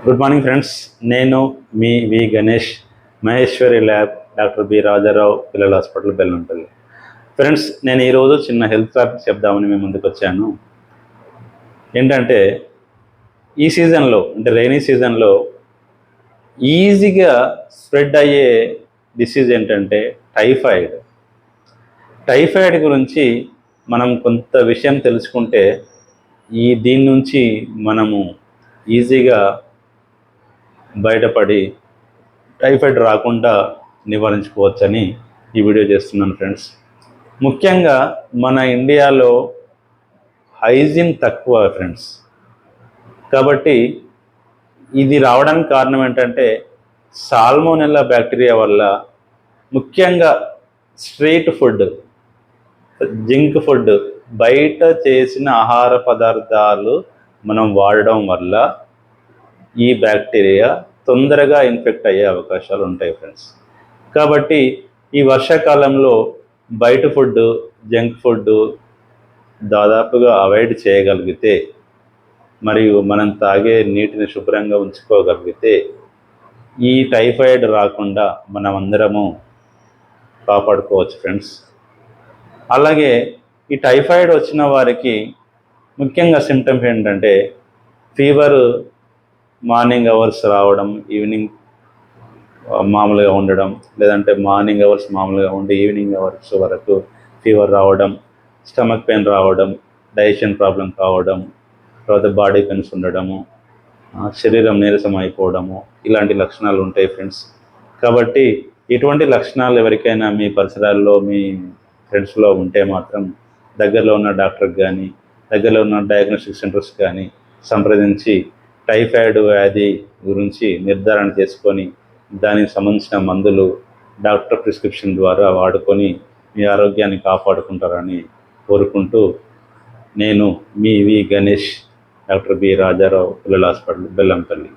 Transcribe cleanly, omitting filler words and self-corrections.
Good morning friends. నేను మీ V Ganesh, Maheshwari lab, doctor B Rajarao పిల్లల హాస్పిటల్, బెల్లంపల్లి. ఫ్రెండ్స్, నేను ఈరోజు చిన్న హెల్త్ టాపిక్ చెప్దామని మేము ముందుకు వచ్చాను. ఏంటంటే ఈ సీజన్లో, అంటే రైనీ సీజన్లో ఈజీగా స్ప్రెడ్ అయ్యే డిసీజ్ ఏంటంటే టైఫాయిడ్. టైఫాయిడ్ గురించి మనం కొంత విషయం తెలుసుకుంటే దీని నుంచి మనము ఈజీగా బయటపడి టైఫాయిడ్ రాకుండా నివారించుకోవచ్చని ఈ వీడియో చేస్తున్నాను ఫ్రెండ్స్. ముఖ్యంగా మన ఇండియాలో హైజీన్ తక్కువ ఫ్రెండ్స్. కాబట్టి ఇది రావడానికి కారణం ఏంటంటే సాల్మోనెల్లా బ్యాక్టీరియా వల్ల, ముఖ్యంగా స్ట్రీట్ ఫుడ్, జంక్ ఫుడ్, బయట చేసిన ఆహార పదార్థాలు మనం వాడడం వల్ల ఈ బ్యాక్టీరియా తొందరగా ఇన్ఫెక్ట్ అయ్యే అవకాశాలు ఉంటాయి ఫ్రెండ్స్. కాబట్టి ఈ వర్షాకాలంలో బయట ఫుడ్, జంక్ ఫుడ్ దాదాపుగా అవాయిడ్ చేయగలిగితే, మరియు మనం తాగే నీటిని శుభ్రంగా ఉంచుకోగలిగితే ఈ టైఫాయిడ్ రాకుండా మనం అందరము కాపాడుకోవచ్చు ఫ్రెండ్స్. అలాగే ఈ టైఫాయిడ్ వచ్చిన వారికి ముఖ్యంగా సిమ్టమ్స్ ఏంటంటే ఫీవర్, మార్నింగ్ అవర్స్ రావడం, ఈవినింగ్ మామూలుగా ఉండడం, లేదంటే మార్నింగ్ అవర్స్ మామూలుగా ఉండి ఈవినింగ్ అవర్స్ వరకు ఫీవర్ రావడం, స్టమక్ పెయిన్ రావడం, డైజెషన్ ప్రాబ్లం కావడం, తర్వాత బాడీ పెయిన్స్ ఉండడము, శరీరం నీరసం అయిపోవడము, ఇలాంటి లక్షణాలు ఉంటాయి ఫ్రెండ్స్. కాబట్టి ఇటువంటి లక్షణాలు ఎవరికైనా మీ పరిసరాల్లో, మీ ఫ్రెండ్స్లో ఉంటే మాత్రం దగ్గరలో ఉన్న డాక్టర్కి కానీ, దగ్గరలో ఉన్న డయాగ్నోస్టిక్ సెంటర్స్ కానీ సంప్రదించి టైఫాయిడ్ వ్యాధి గురించి నిర్ధారణ చేసుకొని దానికి సంబంధించిన మందులు డాక్టర్ ప్రిస్క్రిప్షన్ ద్వారా వాడుకొని మీ ఆరోగ్యాన్ని కాపాడుకుంటారని కోరుకుంటూ, నేను మీ V Ganesh, doctor B Rajarao పిల్లల హాస్పిటల్, బెల్లంపల్లి.